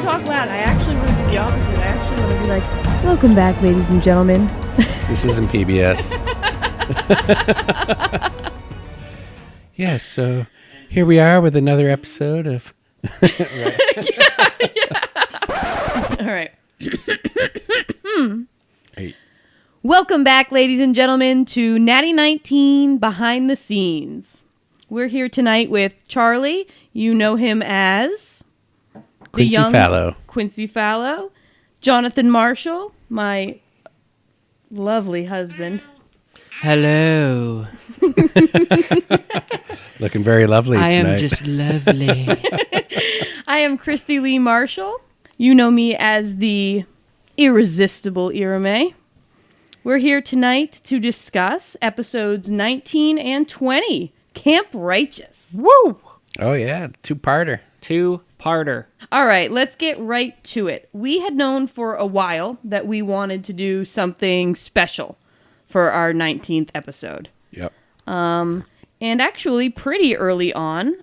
talk loud. I actually want to do the opposite. I actually want to be like, welcome back, ladies and gentlemen. This isn't PBS. Yes, so here we are with another episode of... Yeah. All right. Hey. Welcome back, ladies and gentlemen, to Natty 19 Behind the Scenes. We're here tonight with Charlie. You know him as... Quincy Fallow. Quincy Fallow. Jonathan Marshall, my lovely husband. Hello. Looking very lovely tonight. I am just lovely. I am Christy Lee Marshall. You know me as the irresistible Irame. We're here tonight to discuss episodes 19 and 20, Camp Righteous. Woo! Oh, yeah, two-parter. Two-parter. All right, let's get right to it. We had known for a while that we wanted to do something special for our 19th episode. Yep. And actually, pretty early on,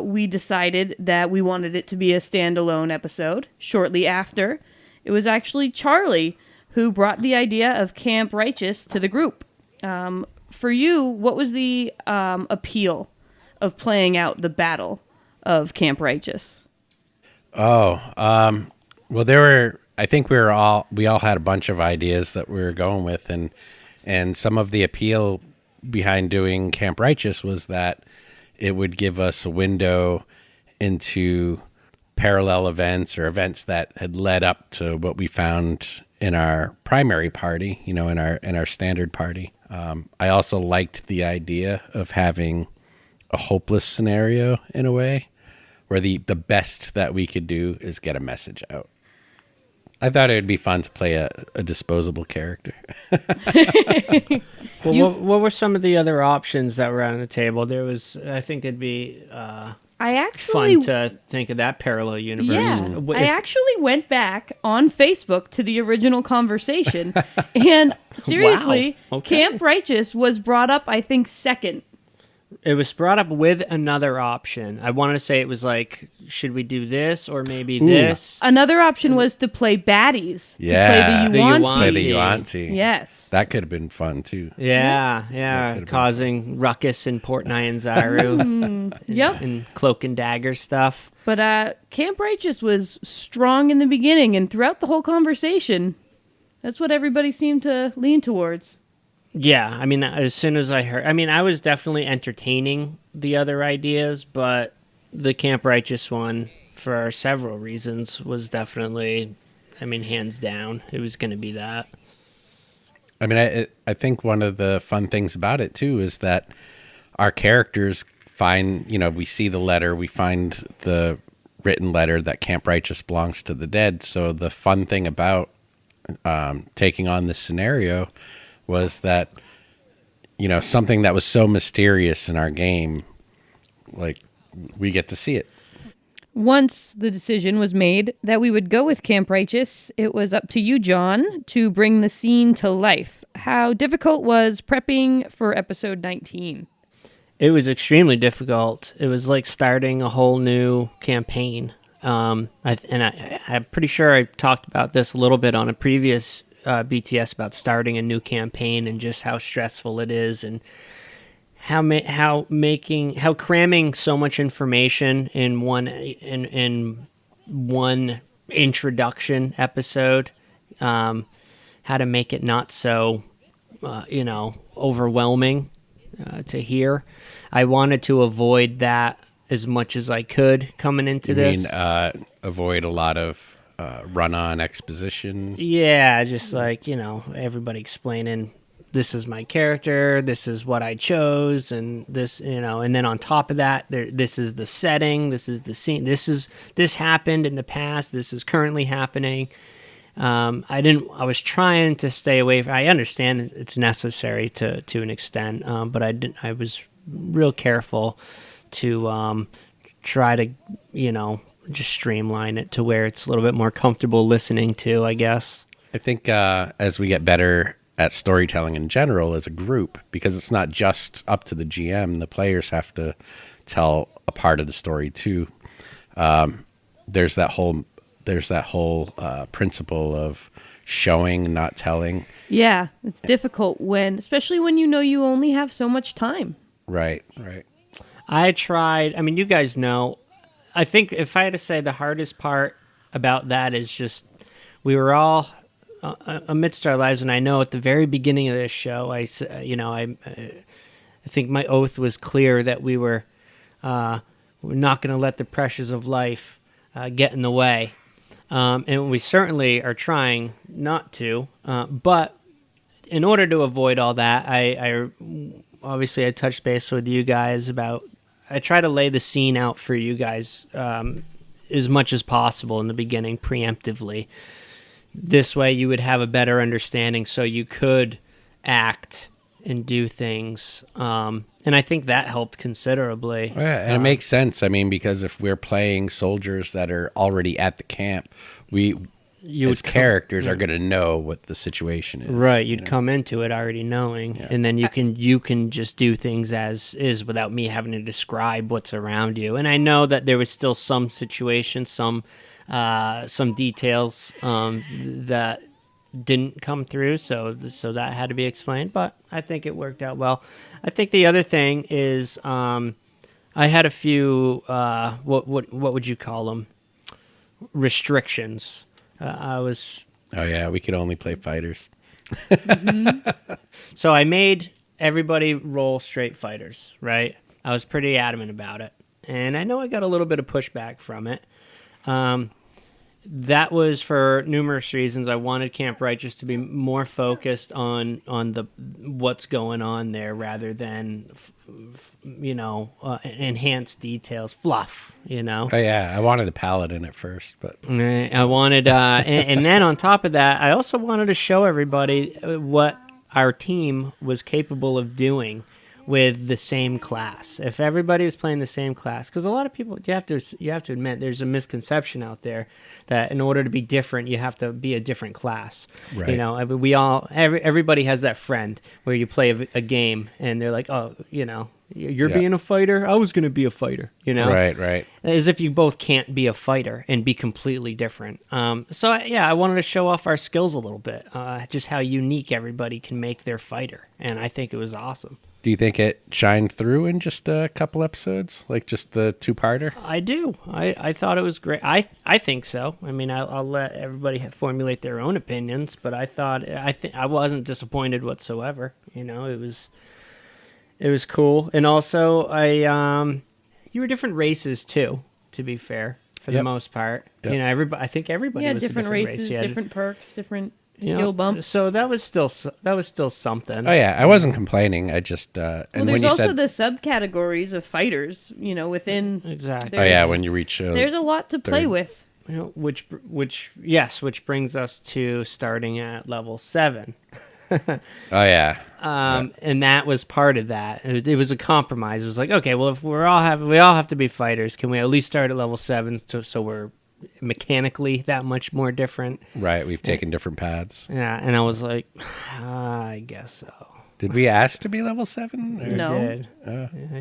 we decided that we wanted it to be a standalone episode. Shortly after, it was actually Charlie who brought the idea of Camp Righteous to the group. For you, what was the appeal of playing out the battle of Camp Righteous? Oh, well, I think we all had a bunch of ideas that we were going with, and some of the appeal behind doing Camp Righteous was that it would give us a window into parallel events or events that had led up to what we found in our primary party, in our standard party. I also liked the idea of having a hopeless scenario in a way, where the best that we could do is get a message out. I thought it would be fun to play a disposable character. Well, what were some of the other options that were on the table? I think it'd be fun to think of that parallel universe. Yeah, I actually went back on Facebook to the original conversation, and seriously, Wow. Okay. Camp Righteous was brought up, I think, second. It was brought up with another option. I wanted to say it was like, should we do this or maybe this? Another option was to play baddies, Yeah. to play the Yuan-Ti. Play the Yuan-Ti. Yes. That could have been fun, too. Yeah, causing ruckus in Port Nyanzaru. Yep. And cloak and dagger stuff. But Camp Righteous was strong in the beginning, and throughout the whole conversation, that's what everybody seemed to lean towards. Yeah, I mean, as soon as I was definitely entertaining the other ideas, but the Camp Righteous one, for several reasons, was definitely, hands down, it was going to be that. I mean, I think one of the fun things about it, too, is that our characters find, we see the letter, we find the written letter that Camp Righteous belongs to the dead. So the fun thing about taking on this scenario was that, something that was so mysterious in our game, like, we get to see it. Once the decision was made that we would go with Camp Righteous, it was up to you, John, to bring the scene to life. How difficult was prepping for episode 19? It was extremely difficult. It was like starting a whole new campaign. I'm pretty sure I talked about this a little bit on a previous BTS about starting a new campaign and just how stressful it is, and how cramming so much information in one introduction episode, how to make it not so overwhelming to hear. I wanted to avoid that as much as I could coming into this. Avoid a lot of run-on exposition. Yeah, just like, everybody explaining, this is my character, this is what I chose, and this, and then on top of that, this is the setting, this is the scene, this happened in the past, this is currently happening. I was trying to stay away from, I understand it's necessary to an extent, but I was real careful to try to, just streamline it to where it's a little bit more comfortable listening to, I guess. I think as we get better at storytelling in general as a group, because it's not just up to the GM, the players have to tell a part of the story too. There's that whole there's that whole principle of showing, not telling. Yeah, it's difficult especially when you know you only have so much time. Right. I tried. I mean, you guys know. I think if I had to say the hardest part about that is just we were all amidst our lives, and I know at the very beginning of this show, I think my oath was clear that we're not going to let the pressures of life get in the way, and we certainly are trying not to. But in order to avoid all that, I obviously I touched base with you guys about. I try to lay the scene out for you guys as much as possible in the beginning, preemptively. This way you would have a better understanding so you could act and do things. And I think that helped considerably. Yeah, and it makes sense. I mean, because if we're playing soldiers that are already at the camp, as characters are going to know what the situation is. Right, you'd come into it already knowing, and then you can just do things as is without me having to describe what's around you. And I know that there was still some situations, some details that didn't come through, so that had to be explained. But I think it worked out well. I think the other thing is I had a few what would you call them? Restrictions. Oh yeah, we could only play fighters. So I made everybody roll straight fighters, right? I was pretty adamant about it, and I know I got a little bit of pushback from it. That was for numerous reasons. I wanted Camp Righteous to be more focused on the what's going on there rather than enhanced details, fluff. Oh yeah, I wanted a paladin at first, but I wanted, and then on top of that, I also wanted to show everybody what our team was capable of doing with the same class. If everybody is playing the same class, because a lot of people, you have to admit, there's a misconception out there that in order to be different, you have to be a different class. Right. Everybody has that friend where you play a game and they're like, oh, you're being a fighter. I was going to be a fighter. Right. As if you both can't be a fighter and be completely different. I wanted to show off our skills a little bit, just how unique everybody can make their fighter, and I think it was awesome. Do you think it shined through in just a couple episodes, like just the two-parter? I do. I thought it was great. I think so. I mean, I'll let everybody formulate their own opinions, but I wasn't disappointed whatsoever. It was cool, and also you were different races too. To be fair, for the most part, I think everybody was different a different races, race. different perks, different skill bumps. So that was still something. Oh yeah, I wasn't complaining. I just and there's when you also said the subcategories of fighters. Within exactly. Oh yeah, when you reach there's a lot to play with. Which brings us to starting at level 7. Oh yeah. And that was part of that. It was a compromise. It was like, okay, well, if we all have to be fighters, can we at least start at level 7 so we're mechanically that much more different? Right. We've taken different paths. Yeah, and I was like, I guess so. Did we ask to be level 7? No. You did.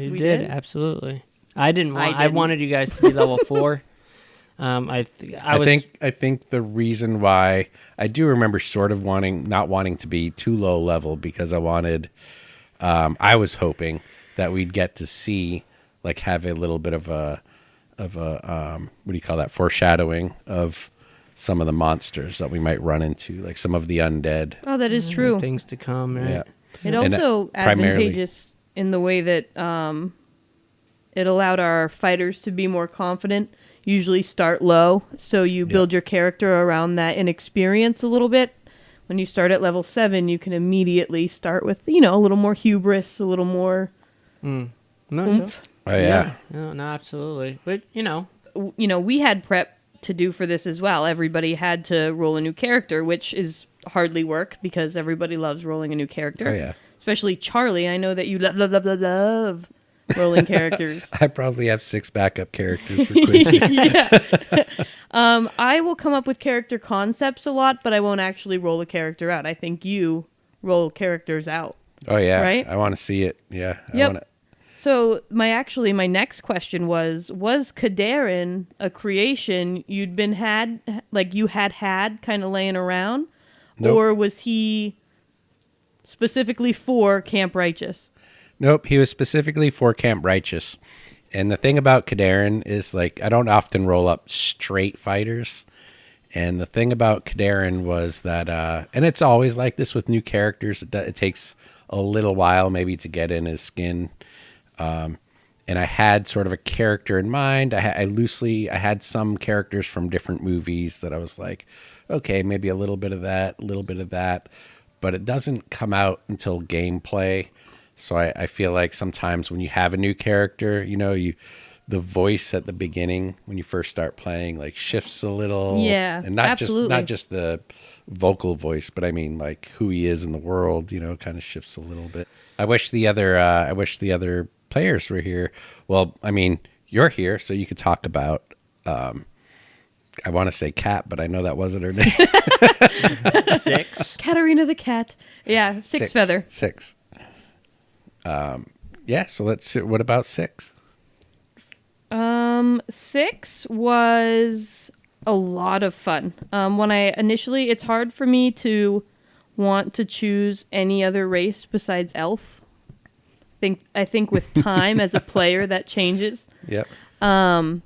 You We did, did? absolutely. I didn't. I didn't. wanted you guys to be level 4. I think the reason why I do remember sort of not wanting to be too low level because I wanted, I was hoping that we'd get to see, like, have a little bit of a what do you call that, foreshadowing of some of the monsters that we might run into, like some of the undead. Oh, that is true. Things to come, right? Yeah. It also primarily- advantageous in the way that it allowed our fighters to be more confident. Usually start low, so you build your character around that inexperience a little bit. When you start at level 7, you can immediately start with, a little more hubris, a little more oomph. Oh yeah. No, absolutely. But, We had prep to do for this as well. Everybody had to roll a new character, which is hardly work because everybody loves rolling a new character. Oh yeah. Especially Charlie. I know that you love rolling characters. I probably have 6 backup characters for Quincy. Yeah. I will come up with character concepts a lot, but I won't actually roll a character out. I think you roll characters out. Oh yeah. Right? I want to see it. Yeah. Yep. So my next question was Kadarin a creation you had kind of laying around? Nope. Or was he specifically for Camp Righteous? Nope, he was specifically for Camp Righteous. And the thing about Kadarin is, like, I don't often roll up straight fighters. And the thing about Kadarin was that, and it's always like this with new characters, it takes a little while maybe to get in his skin. And I had sort of a character in mind. I had some characters from different movies that I was like, okay, maybe a little bit of that, but it doesn't come out until gameplay. So I feel like sometimes when you have a new character, the voice at the beginning when you first start playing like shifts a little. Yeah, and not absolutely. just the vocal voice, but I mean like who he is in the world, kind of shifts a little bit. I wish the other players were here. Well, I mean, you're here, so you could talk about. I want to say Cat, but I know that wasn't her name. Six. Katarina the cat. Yeah, six feather. Six. Yeah. So let's see. What about Six? 6 was a lot of fun. It's hard for me to want to choose any other race besides elf. I think with time as a player that changes. Yep. Do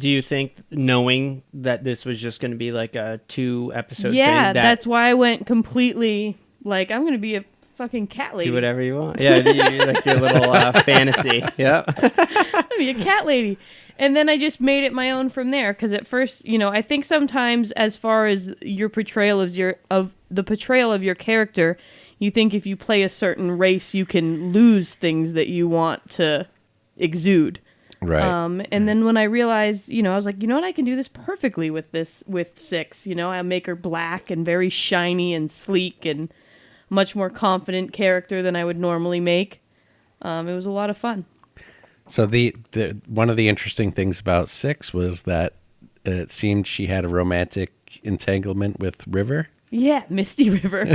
you think, knowing that this was just going to be like a 2-episode thing? Yeah, that's why I went completely like, I'm going to be a fucking cat lady. Do whatever you want. Yeah, like your little fantasy. Yeah. I'm be a cat lady. And then I just made it my own from there. Because at first, I think sometimes as far as your portrayal of the portrayal of your character, you think if you play a certain race, you can lose things that you want to exude. Right. And then when I realized, I was like, I can do this perfectly with 6. I make her black and very shiny and sleek and much more confident character than I would normally make. It was a lot of fun. So the one of the interesting things about 6 was that it seemed she had a romantic entanglement with River. Yeah, Misty River.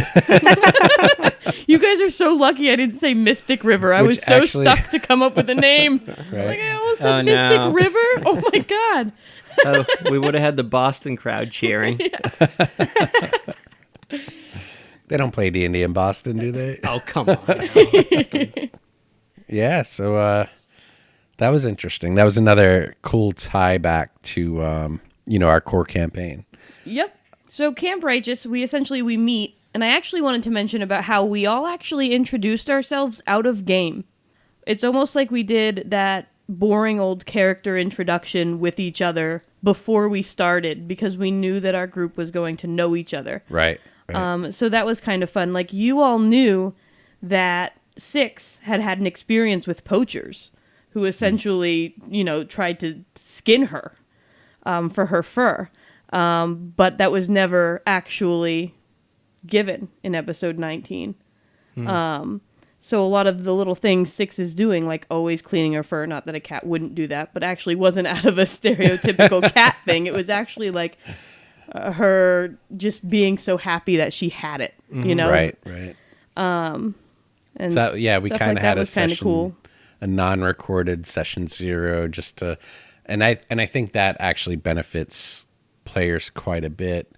You guys are so lucky I didn't say Mystic River. I was so stuck to come up with a name. Right. Like, I almost said Mystic River. Oh my God. We would have had the Boston crowd cheering. They don't play D&D in Boston, do they? Oh, come on. Yeah, so that was interesting. That was another cool tie back to our core campaign. Yep. So Camp Righteous, we meet, and I actually wanted to mention about how we all actually introduced ourselves out of game. It's almost like we did that boring old character introduction with each other before we started because we knew that our group was going to know each other. Right. So that was kind of fun. Like, you all knew that 6 had an experience with poachers who essentially, tried to skin her for her fur. But that was never actually given in episode 19. So a lot of the little things 6 is doing, like always cleaning her fur, not that a cat wouldn't do that, but actually wasn't out of a stereotypical cat thing. It was actually like her just being so happy that she had it, Right. And so, yeah, we kind of had a session, cool. a non-recorded session 0, just to, and I think that actually benefits players quite a bit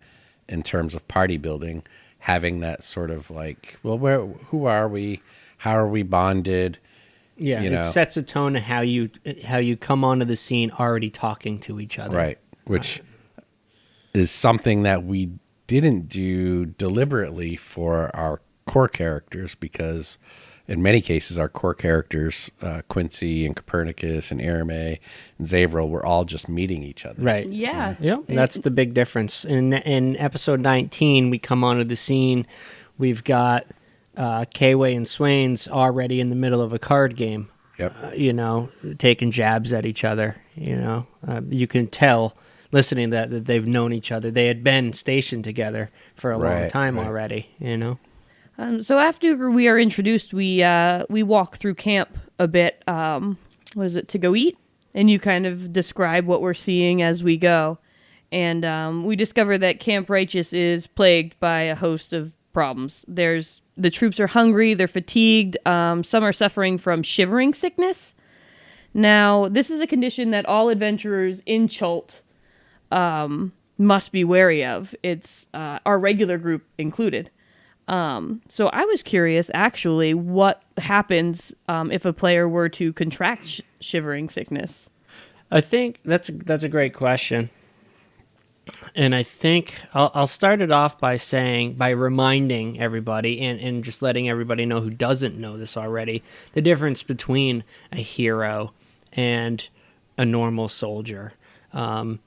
in terms of party building, having that sort of like, well, who are we? How are we bonded? Yeah, it sets a tone of how you come onto the scene already talking to each other. Right, which is something that we didn't do deliberately for our core characters, because in many cases our core characters, Quincy and Copernicus and Aramay and Zavril, were all just meeting each other. Right. Yeah. Yeah, that's the big difference. In episode 19, we come onto the scene. We've got Kayway and Swain's already in the middle of a card game. Yep. Taking jabs at each other. You can tell, listening that they've known each other. They had been stationed together for a long time already. So after we are introduced, we walk through camp a bit. To go eat? And you kind of describe what we're seeing as we go. And we discover that Camp Righteous is plagued by a host of problems. The troops are hungry, they're fatigued, some are suffering from shivering sickness, Now, this is a condition that all adventurers in Chult must be wary of. It's our regular group included. So I was curious, actually, what happens if a player were to contract shivering sickness? I think that's a great question. And I think I'll start it off by reminding everybody and just letting everybody know who doesn't know this already, the difference between a hero and a normal soldier. A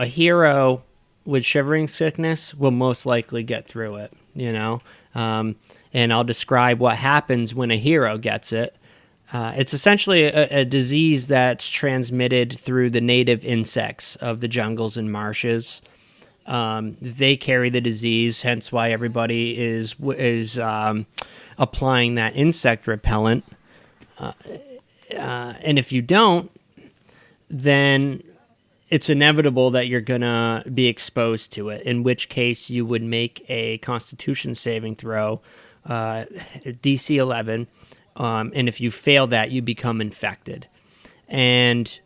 hero with shivering sickness will most likely get through it, and I'll describe what happens when a hero gets it. It's essentially a disease that's transmitted through the native insects of the jungles and marshes. They carry the disease, hence why everybody is applying that insect repellent. And if you don't, then it's inevitable that you're going to be exposed to it, in which case you would make a Constitution saving throw, DC 11. And if you fail that, you become infected. And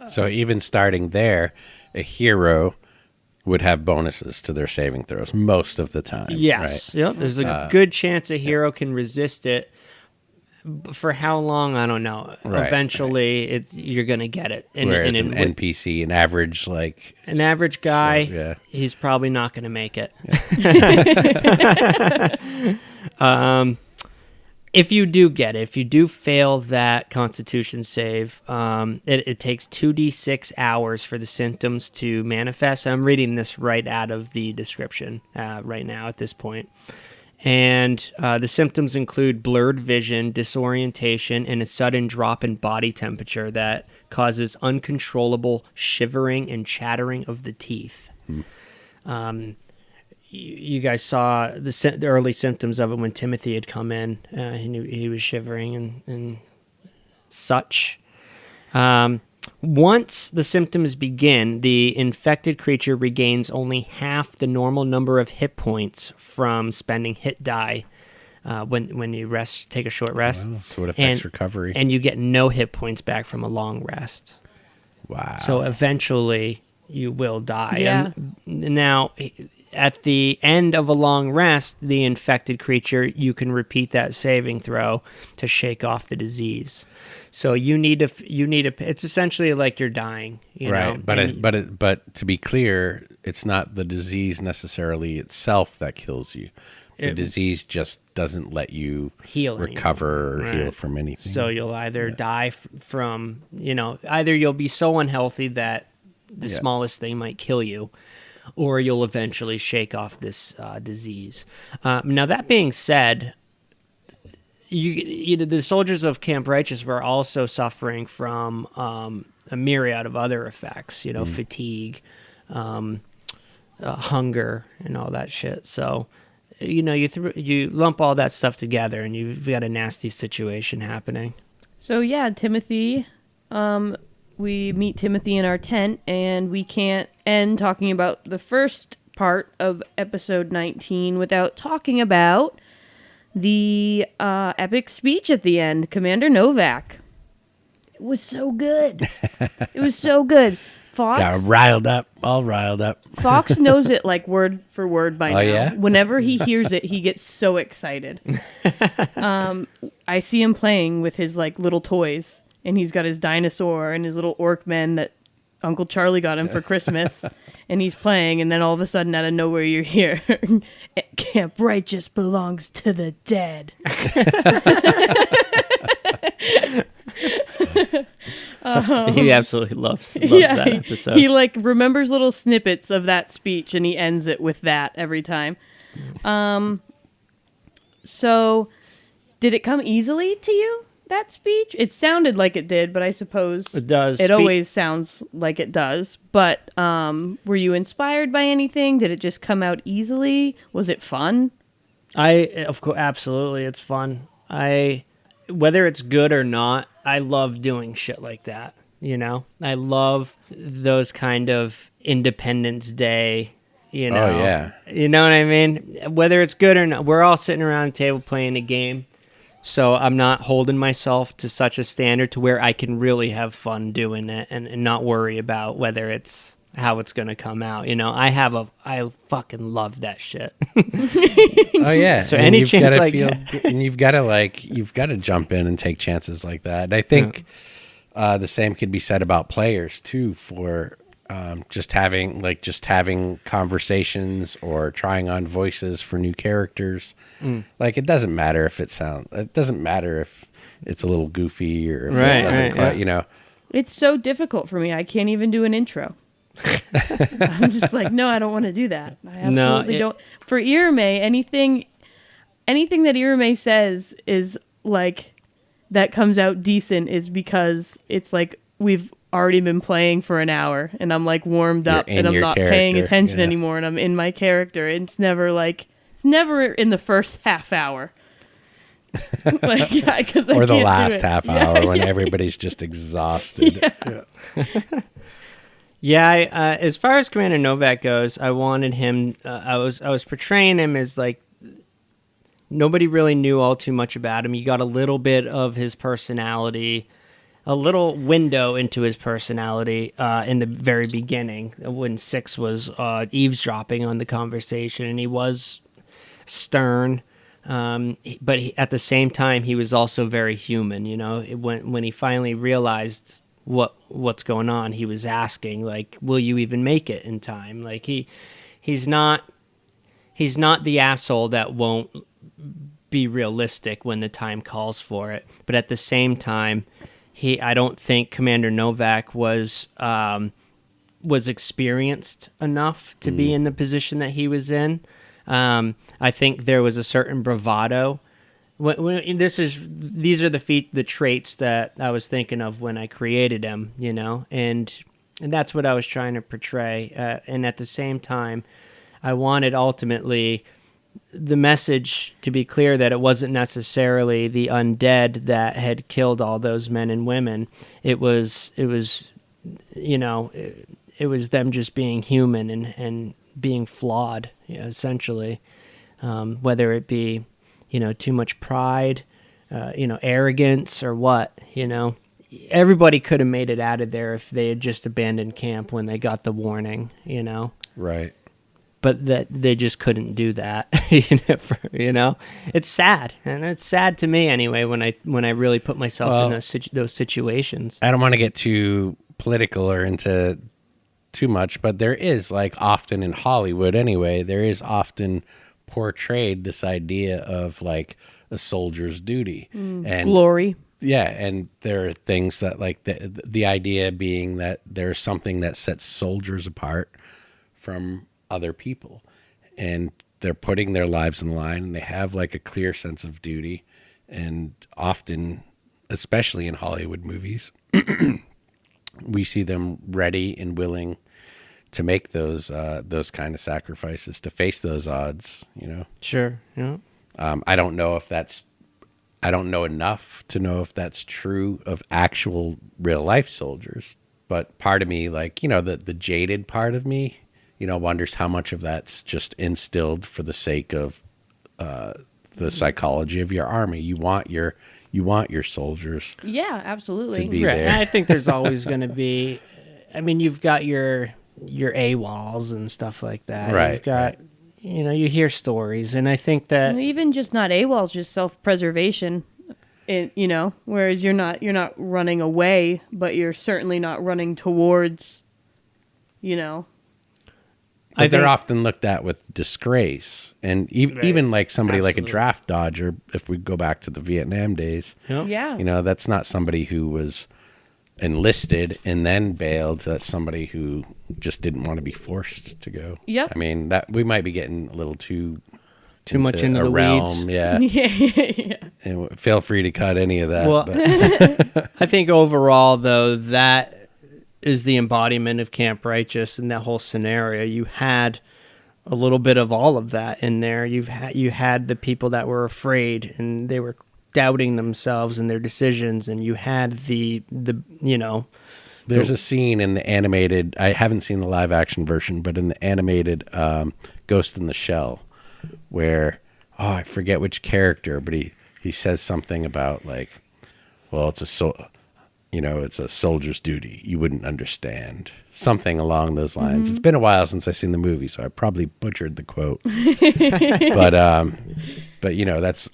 so even starting there, a hero would have bonuses to their saving throws most of the time. Yes. Right? Yep. There's a good chance a hero can resist it. For how long, I don't know. Right, Eventually, you're going to get it. Whereas an NPC, an average guy, yeah. He's probably not going to make it. Yeah. If you do get it, if you do fail that Constitution save, it takes 2d6 hours for the symptoms to manifest. I'm reading this right out of the description right now at this point. And the symptoms include blurred vision, disorientation, and a sudden drop in body temperature that causes uncontrollable shivering and chattering of the teeth. You guys saw the early symptoms of it when Timothy had come in. He was shivering and such. Once the symptoms begin, the infected creature regains only half the normal number of hit points from spending hit die when you take a short rest. Wow. So it affects recovery. And you get no hit points back from a long rest. Wow. So eventually you will die. Yeah. Now, at the end of a long rest, the infected creature, you can repeat that saving throw to shake off the disease. So you need to. It's essentially like you're dying, right? know? But to be clear, it's not the disease necessarily itself that kills you. The disease just doesn't let you recover or heal from anything. So you'll either die from, either you'll be so unhealthy that the smallest thing might kill you, or you'll eventually shake off this disease. Now, that being said, the soldiers of Camp Righteous were also suffering from a myriad of other effects, fatigue, hunger, and all that shit. So, you lump all that stuff together, and you've got a nasty situation happening. So, yeah, Timothy, we meet Timothy in our tent, and we can't end talking about the first part of episode 19 without talking about the epic speech at the end, Commander Novak. It was so good. It was so good. Fox got riled up, all riled up. Fox knows it like word for word by now. Yeah? Whenever he hears it, he gets so excited. I see him playing with his like little toys, and he's got his dinosaur and his little orc men that Uncle Charlie got him for Christmas. And he's playing, and then all of a sudden, out of nowhere, you're here. Camp Righteous belongs to the dead. He absolutely loves that episode. He like remembers little snippets of that speech, and he ends it with that every time. So, did it come easily to you? That speech? It sounded like it did, but I suppose it does. It always sounds like it does. But were you inspired by anything? Did it just come out easily? Was it fun? Of course, absolutely, it's fun. Whether it's good or not, I love doing shit like that. I love those kind of Independence Day. Oh yeah. You know what I mean? Whether it's good or not, we're all sitting around the table playing a game. So I'm not holding myself to such a standard to where I can really have fun doing it and not worry about whether it's how it's going to come out. You know, I fucking love that shit. Oh yeah. So and any you've chance gotta I feel, get. and you've got to jump in and take chances like that. And I think the same could be said about players too, for just having conversations or trying on voices for new characters. Like it doesn't matter if it doesn't matter if it's a little goofy or if it doesn't quite, you know. It's so difficult for me. I can't even do an intro. I'm just like, no, I don't want to do that. I absolutely don't. For Irame, anything that Irame says is like that comes out decent is because it's like we've already been playing for an hour and I'm like warmed up and I'm not paying attention anymore and I'm in my character. It's never in the first half hour. Like, or the last half hour when everybody's just exhausted. As far as Commander Novak goes, I wanted him. I was portraying him as like nobody really knew all too much about him. You got a little bit of his personality, a little window into his personality in the very beginning when Six was eavesdropping on the conversation, and he was stern. But at the same time, he was also very human. You know, when he finally realized what's going on, he was asking, like, "Will you even make it in time?" Like he's not the asshole that won't be realistic when the time calls for it. But at the same time, I don't think Commander Novak was experienced enough to be in the position that he was in. I think there was a certain bravado. These are the traits that I was thinking of when I created him, you know, and that's what I was trying to portray. And at the same time, I wanted ultimately the message to be clear that it wasn't necessarily the undead that had killed all those men and women. It was you know, it was them just being human and being flawed, you know, essentially, whether it be, you know, too much pride, you know, arrogance or what, you know. Everybody could have made it out of there if they had just abandoned camp when they got the warning, you know. Right. But that they just couldn't do that, you know. It's sad, and it's sad to me anyway when I really put myself in those situations. I don't want to get too political or into too much, but there is, like, often in Hollywood anyway, there is often portrayed this idea of like a soldier's duty and glory. Yeah, and there are things that, like, the idea being that there's something that sets soldiers apart from other people, and they're putting their lives in the line, and they have like a clear sense of duty. And often, especially in Hollywood movies, we see them ready and willing to make those kind of sacrifices, to face those odds, you know? Sure, yeah. I don't know enough to know if that's true of actual real life soldiers, but part of me, like, you know, the jaded part of me, you know, wonders how much of that's just instilled for the sake of the psychology of your army. You want your soldiers. Yeah, absolutely. To be there. And I think there's always going to be. I mean, you've got your AWOLs and stuff like that. Right. You've got, you know, you hear stories, and I think that even just not AWOLs, just self-preservation. You know, whereas you're not running away, but you're certainly not running towards, you know. But they're often looked at with disgrace, and even like somebody like a draft dodger, if we go back to the Vietnam days, Yeah, you know, that's not somebody who was enlisted and then bailed. That's somebody who just didn't want to be forced to go. Yep. I mean, that we might be getting a little too much into the realm, weeds. yeah. yeah. And feel free to cut any of that. Well, but. I think overall, though, that is the embodiment of Camp Righteous in that whole scenario. You had a little bit of all of that in there. You had the people that were afraid and they were doubting themselves and their decisions, and you had the you know. There's a scene in the animated, I haven't seen the live action version, but in the animated Ghost in the Shell, where, I forget which character, but he says something about like, well, it's a soldier's duty. You wouldn't understand. Something along those lines. It's been a while since I've seen the movie, so I probably butchered the quote. But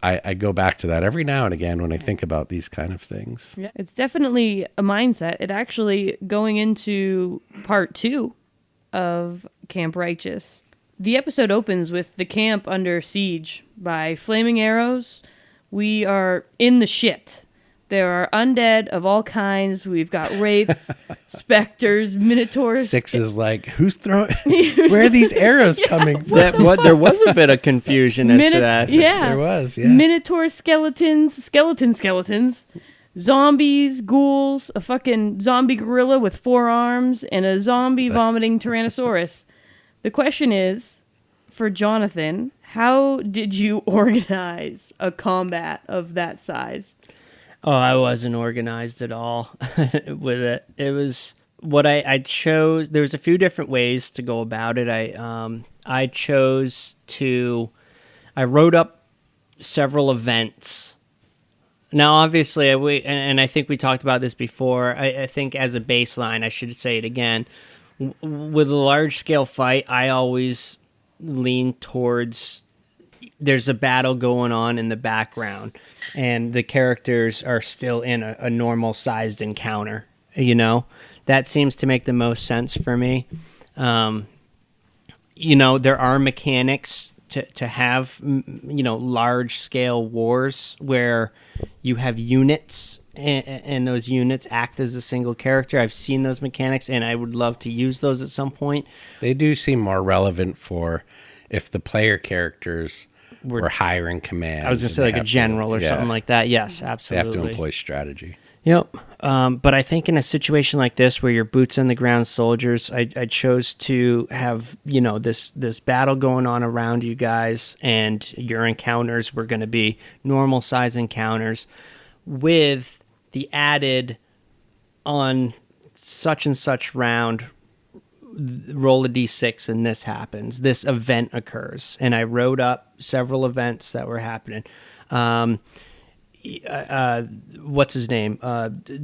I go back to that every now and again when I think about these kind of things. Yeah, it's definitely a mindset. It actually, going into part 2 of Camp Righteous, the episode opens with the camp under siege by flaming arrows. We are in the shit. There are undead of all kinds. We've got wraiths, specters, minotaurs. Six is like, who's throwing? Where are these arrows coming from? There was a bit of confusion as to that. Yeah, There was. Yeah, minotaur skeletons, zombies, ghouls, a fucking zombie gorilla with 4 arms, and a zombie vomiting Tyrannosaurus. The question is, for Jonathan, how did you organize a combat of that size? Oh, I wasn't organized at all with it. It was what I chose. There was a few different ways to go about it. I chose to. I wrote up several events. Now, obviously, and I think we talked about this before. I think as a baseline, I should say it again. With a large scale fight, I always lean towards. There's a battle going on in the background, and the characters are still in a normal-sized encounter. That seems to make the most sense for me. There are mechanics to have, large-scale wars where you have units, and those units act as a single character. I've seen those mechanics, and I would love to use those at some point. they do seem more relevant for if the player characters were hiring command. I was going to say like a general or something like that. Yes, absolutely. They have to employ strategy. Yep. But I think in a situation like this where you're boots on the ground soldiers, I chose to have, this battle going on around you guys, and your encounters were going to be normal size encounters with the added on such and such round, roll a d6 and this happens. This event occurs. And I wrote up several events that were happening. What's his name?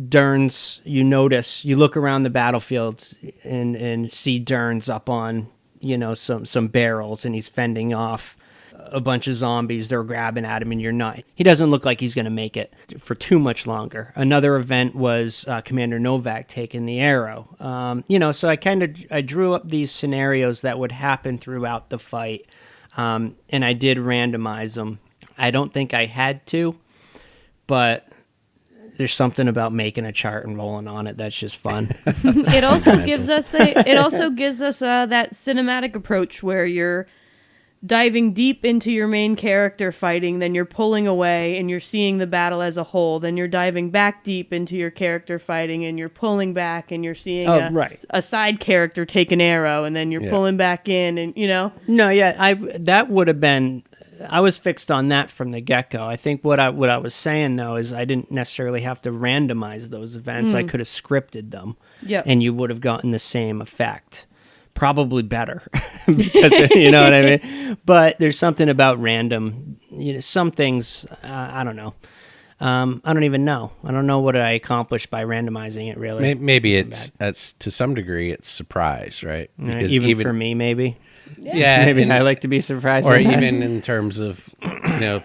Dern's, you look around the battlefield and see Dern's up on, some barrels, and he's fending off a bunch of zombies. They're grabbing at him, and he doesn't look like he's going to make it for too much longer. Another event was Commander Novak taking the arrow. So I drew up these scenarios that would happen throughout the fight, and I did randomize them. I don't think I had to, but there's something about making a chart and rolling on it that's just fun. It also gives us that cinematic approach where you're diving deep into your main character fighting, then you're pulling away and you're seeing the battle as a whole, then you're diving back deep into your character fighting and you're pulling back and you're seeing a side character take an arrow, and then you're pulling back in, and that would have been, I was fixed on that from the get-go. I think what I was saying though is I didn't necessarily have to randomize those events. I could have scripted them, and you would have gotten the same effect. Probably better, because you know what I mean. But there's something about random. Some things I don't know. I don't even know. I don't know what I accomplished by randomizing it. Really, maybe it's to some degree it's surprise, right? Because even for me, maybe. Yeah, maybe I like to be surprised, or even in terms of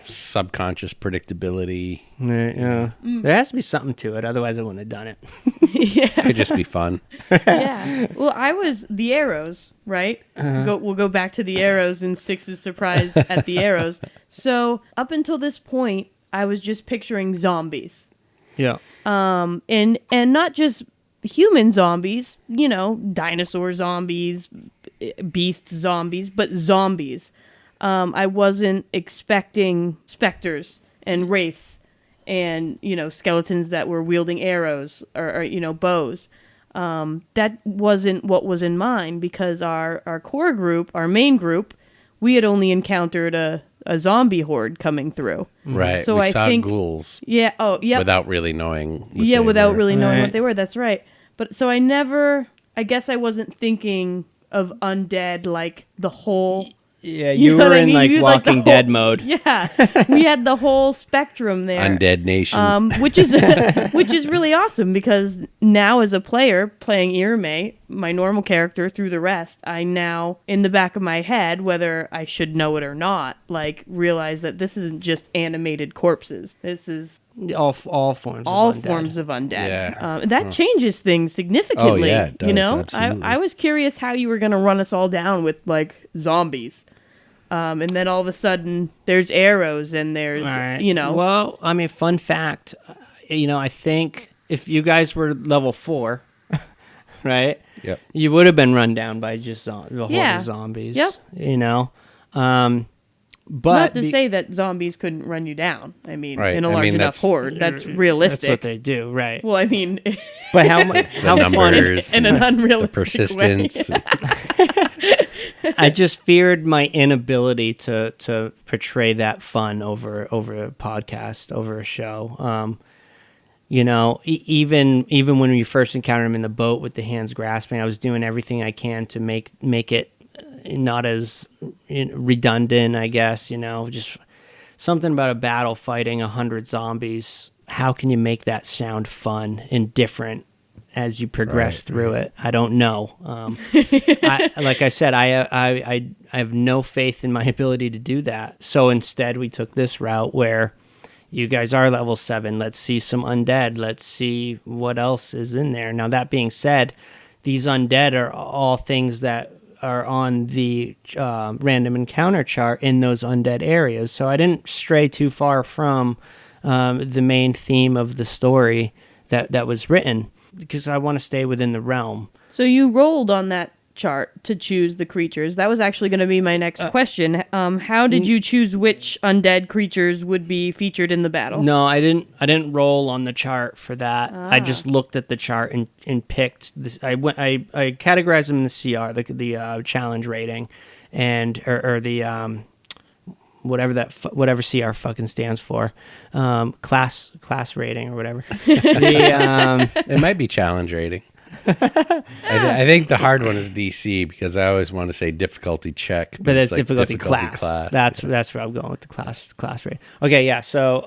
subconscious predictability. Yeah, there has to be something to it. Otherwise, I wouldn't have done it. It could just be fun. Yeah. Well, I was the arrows, right? We'll go back to the arrows and Six's surprise at the arrows. So up until this point, I was just picturing zombies. Yeah. And not just human zombies, dinosaur zombies, beast zombies, but zombies. I wasn't expecting specters and wraiths and, skeletons that were wielding arrows or bows. That wasn't what was in mind, because our core group, our main group, we had only encountered a zombie horde coming through. Right. So we saw ghouls. Yeah. Oh, yeah. Without really knowing. Without really knowing what they were. That's right. But so I guess I wasn't thinking of undead like the whole Yeah, You you know were what I in mean? like You, Walking the whole- Dead mode. Yeah, we had the whole spectrum there. Undead Nation. Which is which is really awesome because now as a player playing Irme, my normal character through the rest, I now in the back of my head, whether I should know it or not, like realize that this isn't just animated corpses. This is All forms all of undead. forms of undead. Yeah. That changes things significantly. Oh, yeah, it you does, know, absolutely. I was curious how you were going to run us all down with like zombies. And then all of a sudden there's arrows and there's, Right. you know. Well, I mean, fun fact, I think if you guys were level 4, right? Yep. You would have been run down by just the horde Yeah. of zombies. Yep. But Not to say that zombies couldn't run you down. I mean, Right. in a I large mean, enough that's- horde, that's realistic. that's what they do, right? Well, I mean, But how The how fun? numbers in and an unrealistic the persistence. I just feared my inability to portray that fun over a podcast, over a show. Even when we first encountered him in the boat with the hands grasping, I was doing everything I can to make it not as redundant, I guess. Just something about a battle fighting 100 zombies. How can you make that sound fun and different as you progress through it? I don't know. Like I said, I have no faith in my ability to do that. So instead, we took this route where you guys are level 7. Let's see some undead. Let's see what else is in there. Now, that being said, these undead are all things that are on the random encounter chart in those undead areas. So I didn't stray too far from the main theme of the story that was written, because I want to stay within the realm. So you rolled on that chart to choose the creatures. That was actually going to be my next question. How did you choose which undead creatures would be featured in the battle? No, I didn't roll on the chart for that. I just looked at the chart and picked this. I categorized them in the CR, the challenge rating, and or the whatever CR fucking stands for, class rating or whatever. It might be challenge rating. I think the hard one is DC, because I always want to say difficulty check, But it's that's like difficulty class. That's where I'm going with the class rate. Okay, yeah. So,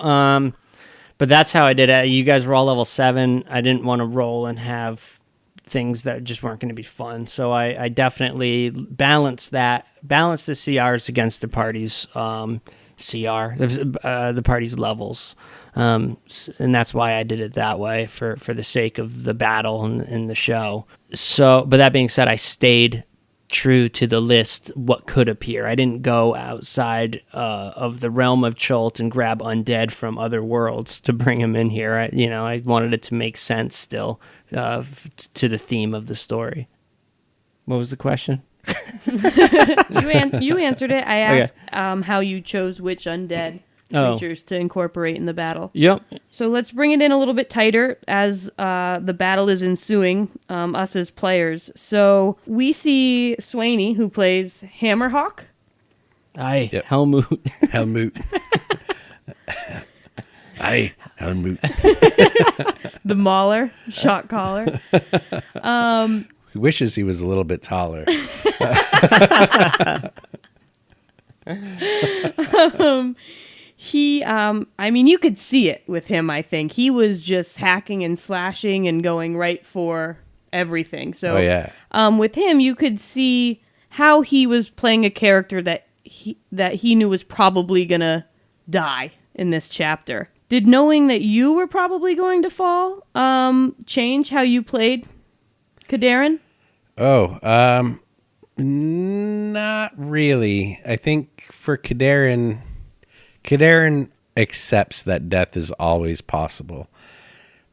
but that's how I did it. You guys were all level 7. I didn't want to roll and have things that just weren't going to be fun. So I definitely balanced the CRs against the party's CR, the party's levels. And that's why I did it that way, for the sake of the battle and the show. So, but that being said, I stayed true to the list, what could appear. I didn't go outside of the realm of Chult and grab undead from other worlds to bring them in here. I wanted it to make sense still to the theme of the story. What was the question? You answered it. I asked how you chose which undead creatures to incorporate in the battle. Yep. So let's bring it in a little bit tighter as the battle is ensuing, us as players. So we see Swaney, who plays Hammerhawk. Aye, Yep. Helmut. Helmut. Aye, Helmut. The Mauler, shot caller. He wishes he was a little bit taller. He, I mean, you could see it with him, I think. He was just hacking and slashing and going right for everything. So, Oh, yeah. With him, you could see how he was playing a character that he knew was probably going to die in this chapter. Did knowing that you were probably going to fall change how you played Kadarin? Oh, not really. I think for Kadarin accepts that death is always possible,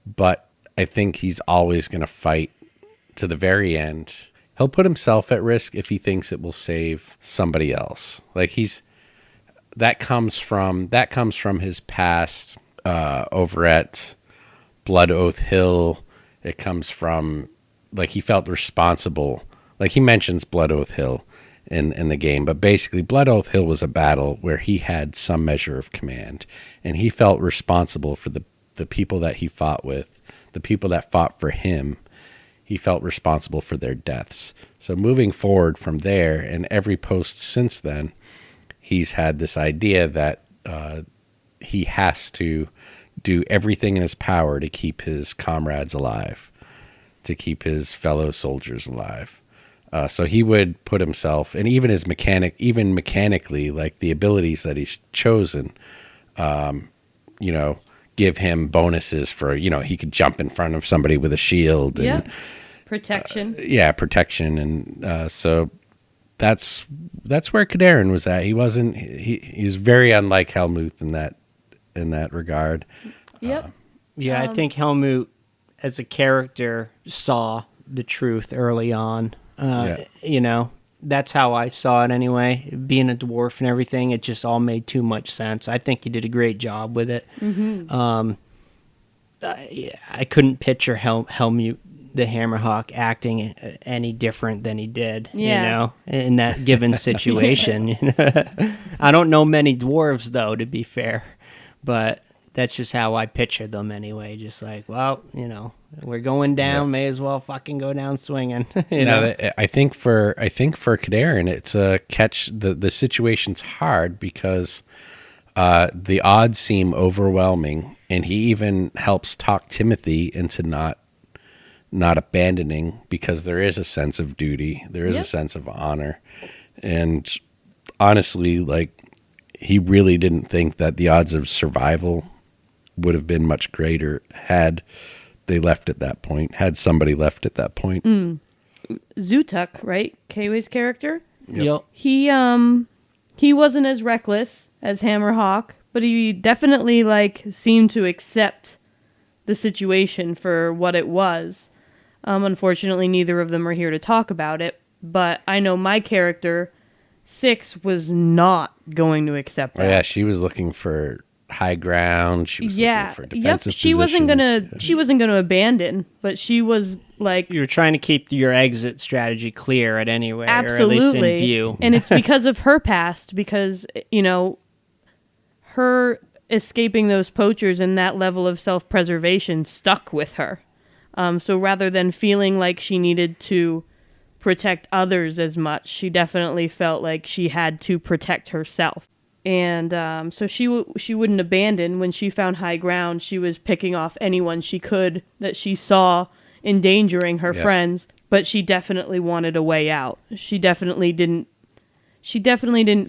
but I think he's always going to fight to the very end. He'll put himself at risk if he thinks it will save somebody else. Like that comes from his past over at Blood Oath Hill. It comes from, like, he felt responsible. Like, he mentions Blood Oath Hill in the game, but basically Blood Oath Hill was a battle where he had some measure of command, and he felt responsible for the people that he fought with, the people that fought for him. he felt responsible for their deaths. So moving forward from there, and every post since then, he's had this idea that he has to do everything in his power to keep his comrades alive, to keep his fellow soldiers alive. So he would put himself, and even his mechanically, like the abilities that he's chosen, give him bonuses for, he could jump in front of somebody with a shield. And, protection. Protection. And so that's where Kaderin was at. He was very unlike Helmuth in that regard. Yep. I think Helmut as a character saw the truth early on. That's how I saw it anyway. Being a dwarf and everything, it just all made too much sense. I think he did a great job with it. Mm-hmm. I couldn't picture Helmut the Hammerhawk acting any different than he did, in that given situation. I don't know many dwarves, though, to be fair, but that's just how I pictured them anyway. Just like, well, we're going down, may as well fucking go down swinging. I think for Kaderin, it's a catch. The situation's hard because the odds seem overwhelming, and he even helps talk Timothy into not abandoning, because there is a sense of duty, there is a sense of honor, and honestly, like, he really didn't think that the odds of survival would have been much greater had they left at that point, had somebody left at that point. Zutuk, right? Keiwei's character? Yep. He wasn't as reckless as Hammerhawk, but he definitely seemed to accept the situation for what it was. Unfortunately, neither of them are here to talk about it, but I know my character, Six, was not going to accept that. Oh yeah, she was looking for high ground. She was looking for defensive She positions. She wasn't gonna abandon, but she was like, you're trying to keep your exit strategy clear at any way, absolutely, or at least in view. And it's because of her past, because her escaping those poachers and that level of self-preservation stuck with her. So rather than feeling like she needed to protect others as much, she definitely felt like she had to protect herself. And so she wouldn't abandon. When she found high ground, she was picking off anyone she could that she saw endangering her friends. But she definitely wanted a way out. She definitely didn't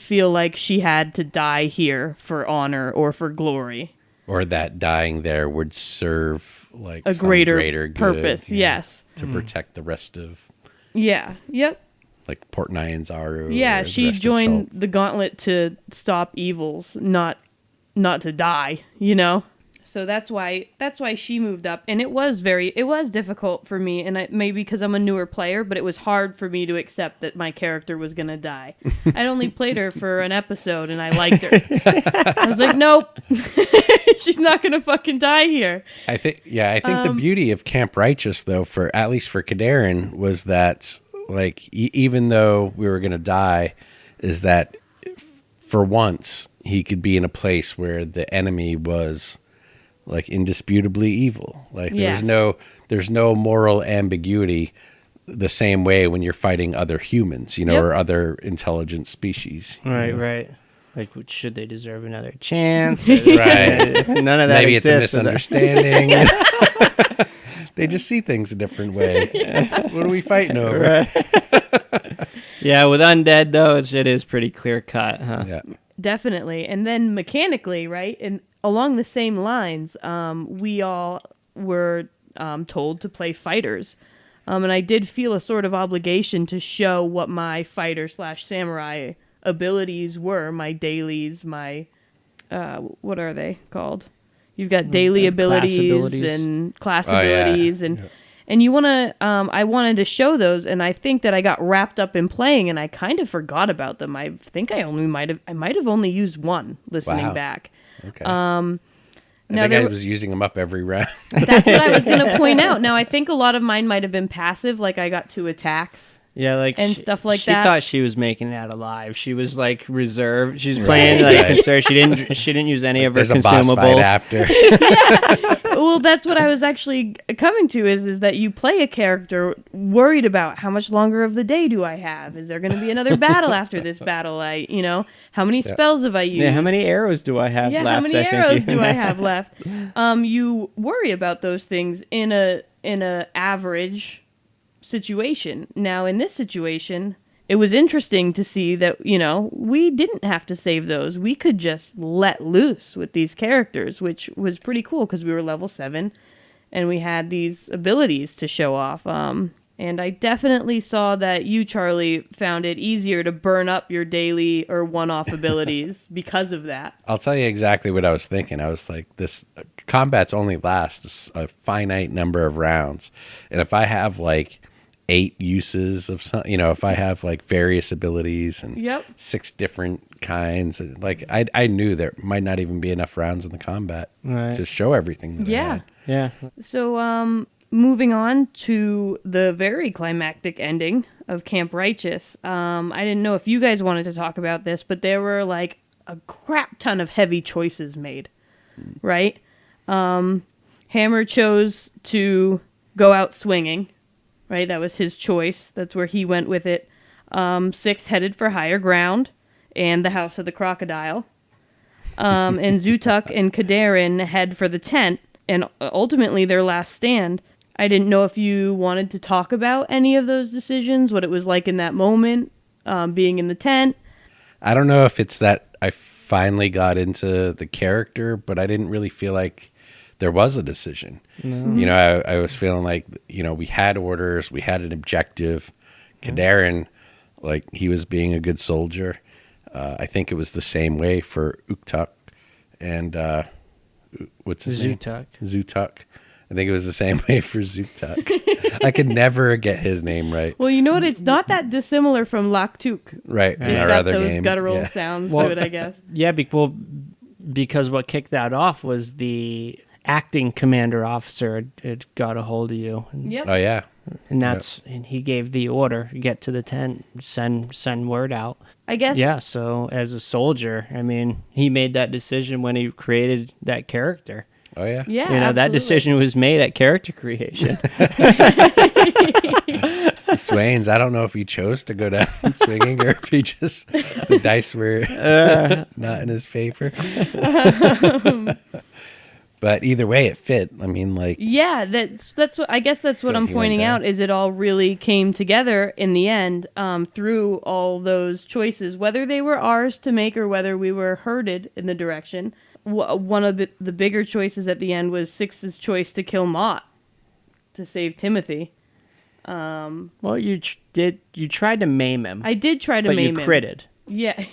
feel like she had to die here for honor or for glory. Or that dying there would serve a greater purpose, good, to protect the rest of... Yeah, yep. Like Port Nyanzaru. Yeah, she joined the gauntlet to stop evils, not to die, So that's why she moved up, and it was difficult for me, and maybe because I'm a newer player, but it was hard for me to accept that my character was gonna die. I'd only played her for an episode, and I liked her. I was like, nope, she's not gonna fucking die here. I think the beauty of Camp Righteous, though, at least for Kaderin, was that even though we were gonna die, is that for once he could be in a place where the enemy was indisputably evil. There's no moral ambiguity the same way when you're fighting other humans, or other intelligent species. Right. Like, should they deserve another chance? Right. None of that Maybe exists. It's a misunderstanding. They just see things a different way. What are we fighting over? Right. Yeah, with undead, though, it is pretty clear cut, huh? Yeah. Definitely. And then mechanically, right? And along the same lines, we all were told to play fighters. And I did feel a sort of obligation to show what my fighter/samurai abilities were, my dailies, my... what are they called? You've got daily abilities and class abilities. And you want to... I wanted to show those, and I think that I got wrapped up in playing, and I kind of forgot about them. I think I might have only used one listening back. Okay. I think I was using them up every round. That's what I was going to point out. Now, I think a lot of mine might have been passive, like I got 2 attacks. Yeah, stuff like she that. She thought she was making that alive. She was reserved. She was playing concern. She didn't use any of her consumables. There's a boss fight after. Well, that's what I was actually coming to is that you play a character worried about how much longer of the day do I have? Is there going to be another battle after this battle? How many spells have I used? Yeah, how many arrows do I have left? How many I think arrows do I have left? You worry about those things in a average situation. Now, in this situation, it was interesting to see that, we didn't have to save those. We could just let loose with these characters, which was pretty cool because we were level 7 and we had these abilities to show off. And I definitely saw that you, Charlie, found it easier to burn up your daily or one-off abilities because of that. I'll tell you exactly what I was thinking. I was like, this combats only lasts a finite number of rounds. And if I have like 8 uses of some, if I have like various abilities and 6 different kinds, like I knew there might not even be enough rounds in the combat to show everything that I had. Yeah. So, moving on to the very climactic ending of Camp Righteous. I didn't know if you guys wanted to talk about this, but there were like a crap ton of heavy choices made, right? Hammer chose to go out swinging. Right, that was his choice. That's where he went with it. 6 headed for higher ground and the House of the Crocodile. And Zutuk and Kadarin head for the tent and ultimately their last stand. I didn't know if you wanted to talk about any of those decisions, what it was like in that moment, being in the tent. I don't know if it's that I finally got into the character, but I didn't really feel like there was a decision. No. I was feeling like, we had orders, we had an objective. Kadarin, like, he was being a good soldier. I think it was the same way for Uktuk and what's his name? Zutuk. I think it was the same way for Zutuk. I could never get his name right. Well, you know what? It's not that dissimilar from Laktuk. Right. It's got those guttural sounds to it, I guess. Yeah, because what kicked that off was the acting commander officer had got a hold of you. Yep. Oh yeah. And and he gave the order, get to the tent, send word out. I guess. Yeah, so as a soldier, I mean, he made that decision when he created that character. Oh yeah. Yeah. Absolutely. That decision was made at character creation. Swains, I don't know if he chose to go down swinging or if he just the dice were not in his favor. But either way, it fit. I mean, like, yeah, that's what I guess that's what I'm pointing out is it all really came together in the end through all those choices, whether they were ours to make or whether we were herded in the direction. One of the bigger choices at the end was Six's choice to kill Mott to save Timothy. Well, you tried to maim him. I did try to maim him. But you critted. Yeah.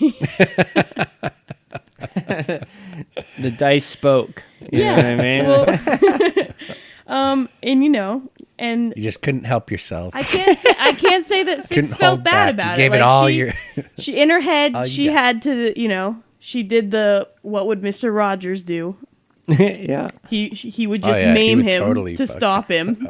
The dice spoke. You know what I mean? Well, and you just couldn't help yourself. I can't say that Six felt bad about it. You gave it all your. She in her head. She had to. She did the what would Mr. Rogers do? Yeah. He would just maim him totally to stop him.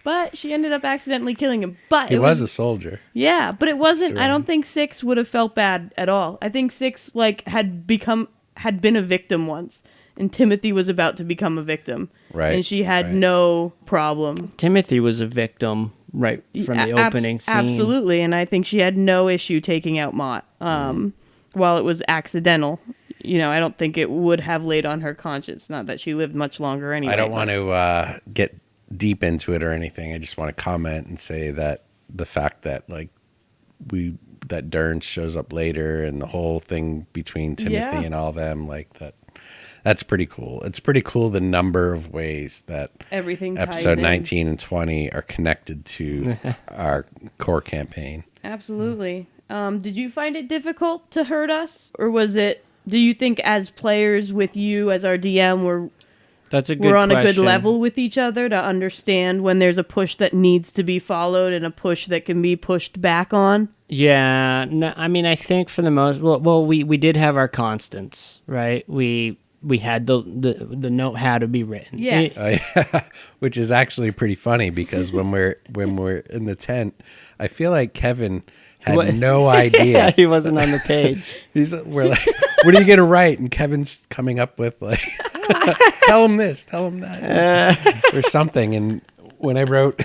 But she ended up accidentally killing him. But he was a soldier. Yeah, but it wasn't. I don't think Six would have felt bad at all. I think Six had been a victim once, and Timothy was about to become a victim. Right. And she had no problem. Timothy was a victim right from the opening scene. Absolutely, and I think she had no issue taking out Mott. While it was accidental, I don't think it would have laid on her conscience. Not that she lived much longer anyway. I don't want to get deep into it or anything. I just want to comment and say that the fact that that Dern shows up later and the whole thing between Timothy and all them, that's pretty cool. It's pretty cool the number of ways that everything episode 19 and 20 are connected to our core campaign. Absolutely. Did you find it difficult to hurt us, or do you think as players with you as our DM we're on a good level with each other to understand when there's a push that needs to be followed and a push that can be pushed back on? Yeah, no, I mean, I think for the most, we did have our constants, right? We had the note had to be written. Yes. Which is actually pretty funny because when we're in the tent, I feel like Kevin had no idea. Yeah, he wasn't on the page. We're like, what are you going to write? And Kevin's coming up with Tell him this, tell him that, or something. And when I wrote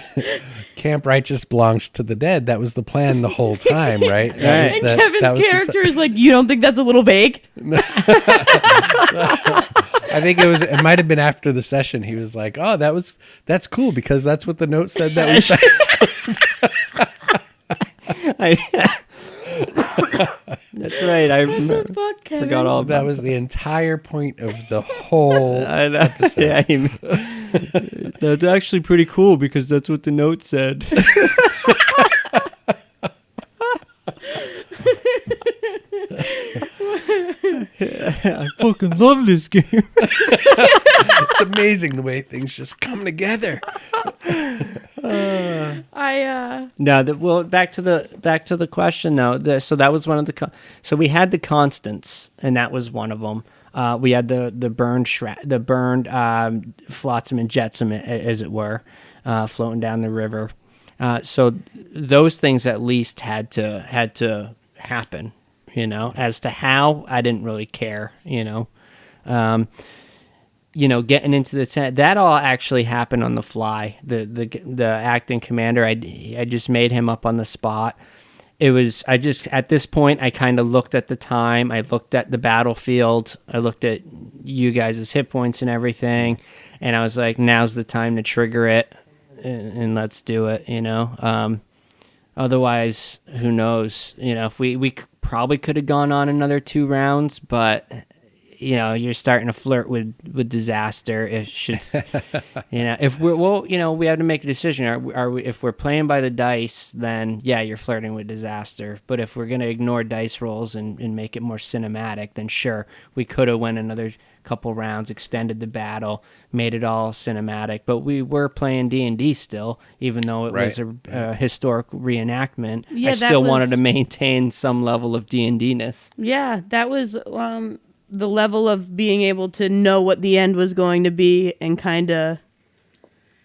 Camp Righteous belongs to the dead, that was the plan the whole time, right? And Kevin's character is like, you don't think that's a little vague? I think it might have been after the session. He was like, "Oh, that's cool because that's what the note said that we said." That's right. I remember. Forgot all about that. Was the entire point of the whole episode. Yeah, that's actually pretty cool because that's what the note said. I fucking love this game. It's amazing the way things just come together. Well, back to the question though. So that was one of the. So we had the constants, and that was one of them. We had the burned flotsam and jetsam, as it were, floating down the river. So those things at least had to happen. As to how, I didn't really care. Getting into the tent, that all actually happened on the fly. The acting commander, I just made him up on the spot. At this point, I kind of looked at the time. I looked at the battlefield. I looked at you guys' hit points and everything. And I was like, now's the time to trigger it and let's do it, Otherwise, who knows? If we probably could have gone on another 2 rounds, but you're starting to flirt with disaster. It should, if we have to make a decision. Are we, if we're playing by the dice, then yeah, you're flirting with disaster. But if we're going to ignore dice rolls and make it more cinematic, then sure, we could have went another couple rounds, extended the battle, made it all cinematic. But we were playing D&D still, even though it was a historic reenactment. Yeah, I still wanted to maintain some level of D&D-ness. Yeah, that was the level of being able to know what the end was going to be and kind of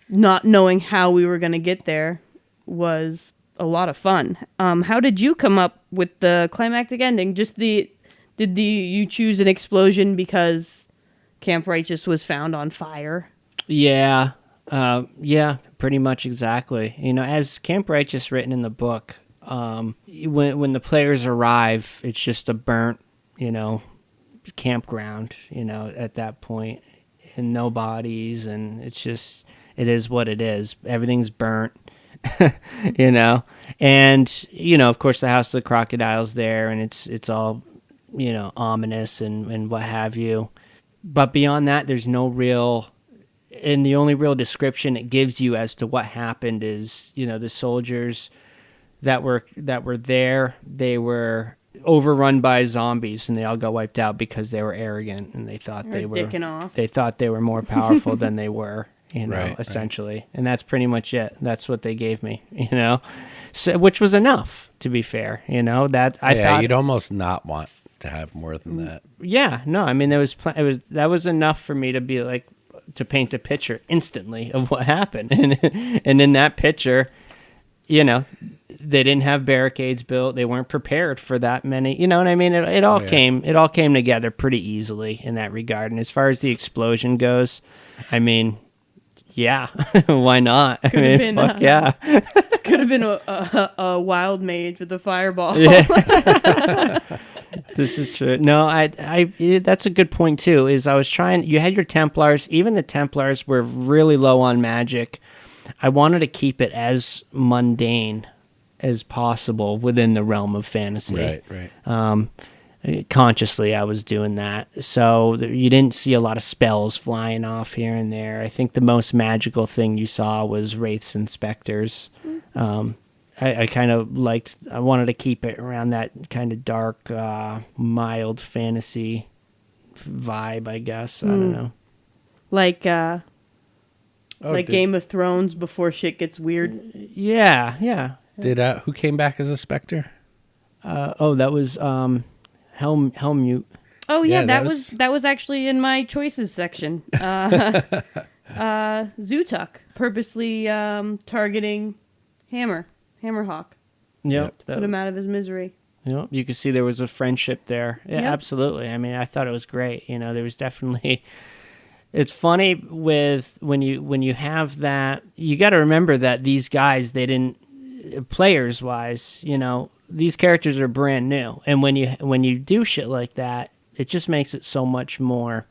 not knowing how we were going to get there was a lot of fun. How did you come up with the climactic ending? Did you choose an explosion because Camp Righteous was found on fire? Yeah, pretty much exactly. As Camp Righteous written in the book, when the players arrive, it's just a burnt, campground, at that point, and no bodies, and it is what it is. Everything's burnt, and of course the House of the Crocodile's there, and it's all ominous and what have you. But beyond that, there's no real, and the only real description it gives you as to what happened is, the soldiers that were there, they were overrun by zombies, and they all got wiped out because they were arrogant and they thought they were dicking off. They thought they were more powerful than they were, essentially. Right. And that's pretty much it. That's what they gave me, so, which was enough, to be fair. That I thought you'd almost not want to have more than that. Yeah, no, I mean that was enough for me to be like, to paint a picture instantly of what happened, and in that picture, they didn't have barricades built. They weren't prepared for that many. You know what I mean? It all came together pretty easly in that regard. And as far as the explosion goes, I mean, yeah, why not? Could have been a wild mage with a fireball. Yeah. This is true. No, that's a good point too. Is I was trying. You had your Templars. Even the Templars were really low on magic. I wanted to keep it as mundane as possible within the realm of fantasy. Right. Consciously, I was doing that. So you didn't see a lot of spells flying off here and there. I think the most magical thing you saw was wraiths and specters. I kind of I wanted to keep it around that kind of dark, mild fantasy vibe, I guess. I don't know. Like Game of Thrones before shit gets weird. Yeah. Did who came back as a specter? That was Helmute. Oh yeah, that was actually in my choices section. Zutuk purposely targeting Hammerhawk. Yep. Put him out of his misery. Yep. You could see there was a friendship there. Yeah, yep. Absolutely. I mean, I thought it was great. There was definitely It's funny with when you have that, you got to remember that these guys, they didn't, players wise, these characters are brand new, and when you do shit like that, it just makes it so much more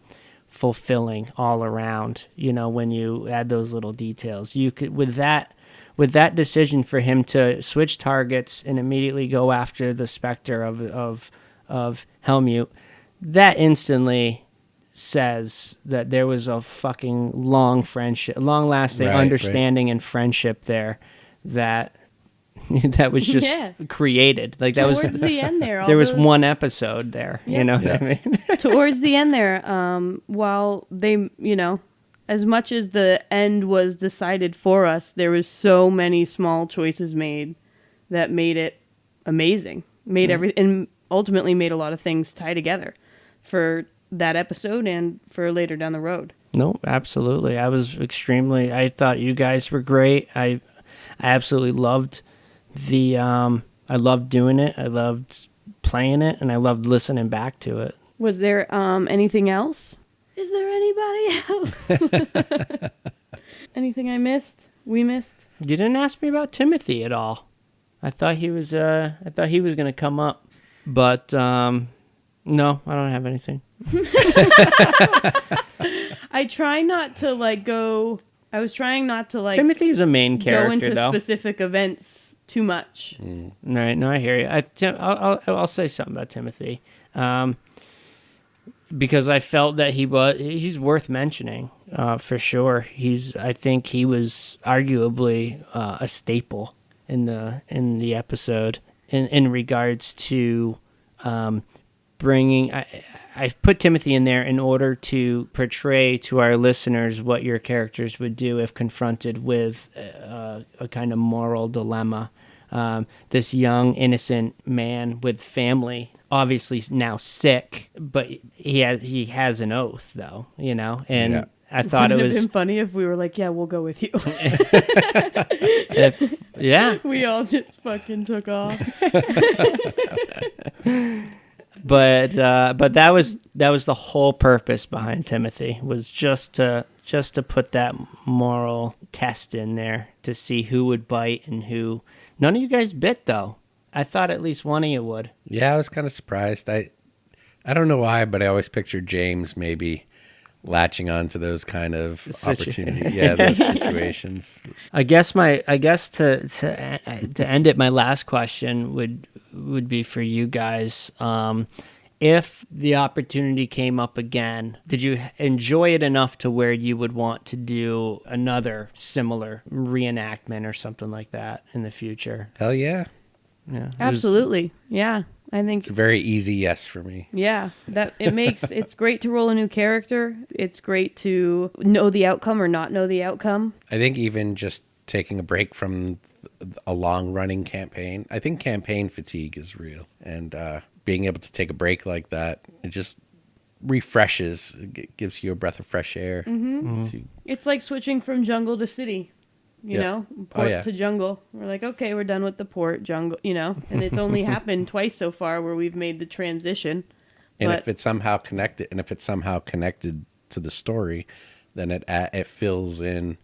fulfilling all around. When you add those little details, you could with that decision for him to switch targets and immediately go after the specter of Helmut, that instantly says that there was a fucking long friendship, long lasting understanding and friendship there that was just created. Like that towards the end there. There was one episode there. You know what I mean? Towards the end there, while they, as much as the end was decided for us, there was so many small choices made that made it amazing. Made everything, and ultimately made a lot of things tie together for that episode and for later down the road. No, absolutely. I thought you guys were great. I absolutely loved I loved doing it. I loved playing it, and I loved listening back to it. Was there anything else? Is there anybody else? Anything I missed? We missed? You didn't ask me about Timothy at all. I thought he was going to come up, but no, I don't have anything. I try not to go. I was trying not to Timothy's a main character, go into though. Specific events too much. All right, no, I hear you. I'll say something about Timothy, because I felt that he's worth mentioning for sure. I think he was arguably a staple in the episode in regards to bringing. I've put Timothy in there in order to portray to our listeners what your characters would do if confronted with a kind of moral dilemma. This young, innocent man with family, obviously now sick, but he has an oath, though, and I thought it was been funny if we were like, yeah, we'll go with you. We all just fucking took off. But that was the whole purpose behind Timothy, was just to put that moral test in there to see who would bite and who. None of you guys bit, though. I thought at least one of you would. Yeah, I was kind of surprised. I don't know why, but I always pictured James maybe latching on to those kind of opportunities. Yeah, those situations. I guess to end it, my last question would be for you guys. If the opportunity came up again, did you enjoy it enough to where you would want to do another similar reenactment or something like that in the future? Hell yeah. Yeah. Absolutely. Yeah. I think it's a very easy yes for me. Yeah. It's great to roll a new character. It's great to know the outcome or not know the outcome. I think even just taking a break from a long running campaign, I think campaign fatigue is real. And, being able to take a break like that, it just refreshes, it gives you a breath of fresh air. Mm-hmm. It's like switching from jungle to city, port to jungle. We're like, okay, we're done with the port, jungle, and it's only happened twice so far where we've made the transition. And if it's somehow connected, to the story, then it fills in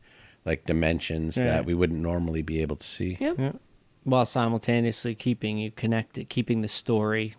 like dimensions that we wouldn't normally be able to see. Yep. Yeah. While simultaneously keeping you connected, keeping the story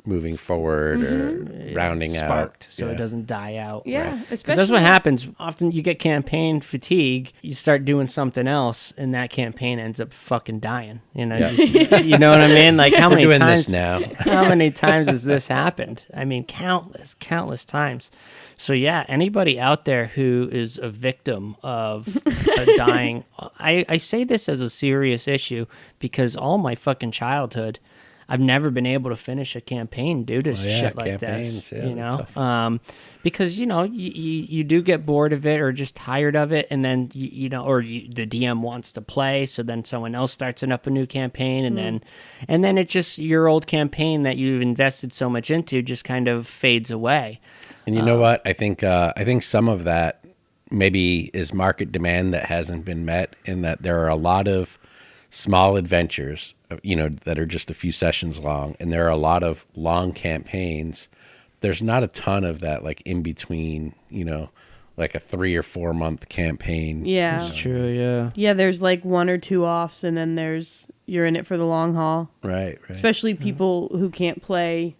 moving forward or rounding sparked out. So it doesn't die out. Yeah, right? especially that's what happens. Often you get campaign fatigue, you start doing something else, and that campaign ends up fucking dying. You know what I mean? Like how many times this now? How many times has this happened? I mean, countless times. So yeah, anybody out there who is a victim of a dying, I say this as a serious issue because all my fucking childhood, I've never been able to finish a campaign due to shit like this. Because you do get bored of it or just tired of it, and then the DM wants to play, so then someone else starts up a new campaign, and then it just your old campaign that you've invested so much into just kind of fades away. And you know what? I think some of that maybe is market demand that hasn't been met, in that there are a lot of small adventures, that are just a few sessions long, and there are a lot of long campaigns. There's not a ton of that, like in between, like a 3 or 4 month campaign. Yeah. It's true, yeah. Yeah, there's like 1 or 2 offs, and then you're in it for the long haul. Right. Especially people who can't play,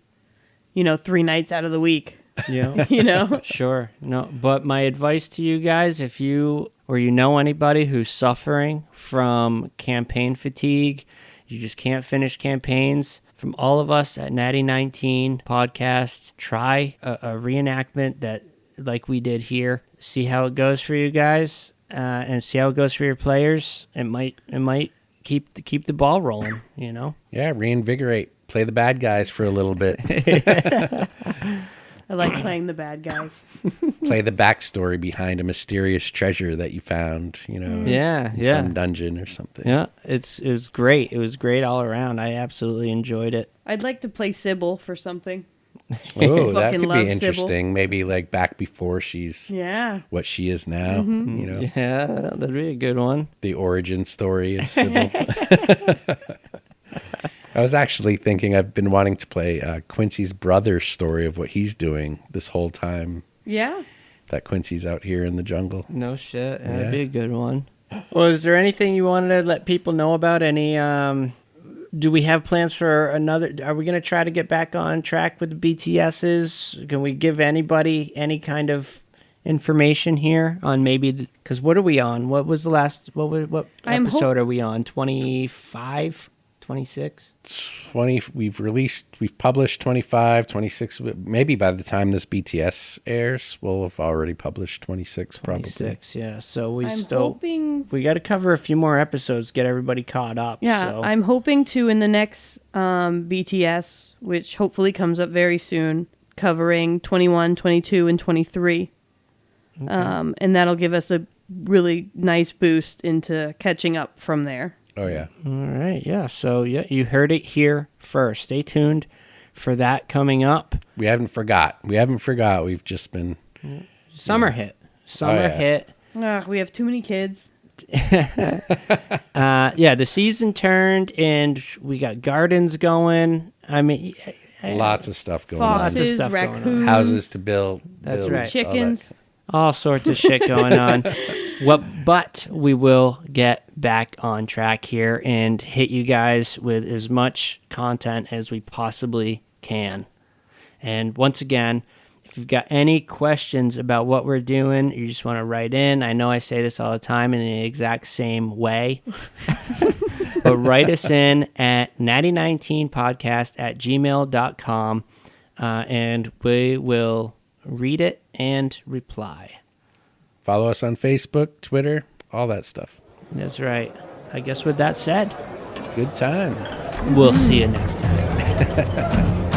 3 nights out of the week. Yeah. Sure. No, but my advice to you guys, if you or you know anybody who's suffering from campaign fatigue, you just can't finish campaigns, from all of us at Natty 19 podcast, try a reenactment that like we did here. See how it goes for you guys, and see how it goes for your players. It might keep the ball rolling, Yeah, reinvigorate. Play the bad guys for a little bit. I like playing the bad guys. Play the backstory behind a mysterious treasure that you found, Yeah, in yeah. some dungeon or something. Yeah, it was great. It was great all around. I absolutely enjoyed it. I'd like to play Sybil for something. Oh, that Fucking could love be interesting. Maybe like back before she's Yeah. what she is now. Yeah, that'd be a good one. The origin story of Sybil. I was actually thinking I've been wanting to play Quincy's brother's story of what he's doing this whole time Yeah. that Quincy's out here in the jungle. No shit. That'd Yeah. be a good one. Well, is there anything you wanted to let people know about? Any, do we have plans for another? Are we going to try to get back on track with the BTSs? Can we give anybody any kind of information here on maybe, because what are we on? What was the last, what episode are we on? 25? 26? 20, we've published 25, 26, maybe by the time this BTS airs, we'll have already published 26 probably. 26, yeah. So I'm hoping... we got to cover a few more episodes, get everybody caught up. Yeah, so. I'm hoping to, in the next BTS, which hopefully comes up very soon, covering 21, 22, and 23. Okay. And that'll give us a really nice boost into catching up from there. Oh, yeah. All right, yeah. So, yeah, you heard it here first. Stay tuned for that coming up. We haven't forgot. We've just been... Summer hit. Hit. We have too many kids. Yeah, the season turned, and we got gardens going. I mean... Lots of stuff going Foxes, Lots of stuff going on. raccoons, Houses to build. That's builds, right. chickens. All sorts of shit going on. But we will get back on track here and hit you guys with as much content as we possibly can. And once again, if you've got any questions about what we're doing, you just want to write in. I know I say this all the time in the exact same way. But write us in at natty19podcast@gmail.com, and we will read it and reply. Follow us on Facebook, Twitter, all that stuff. That's right. I guess with that said, Good time. we'll see you next time.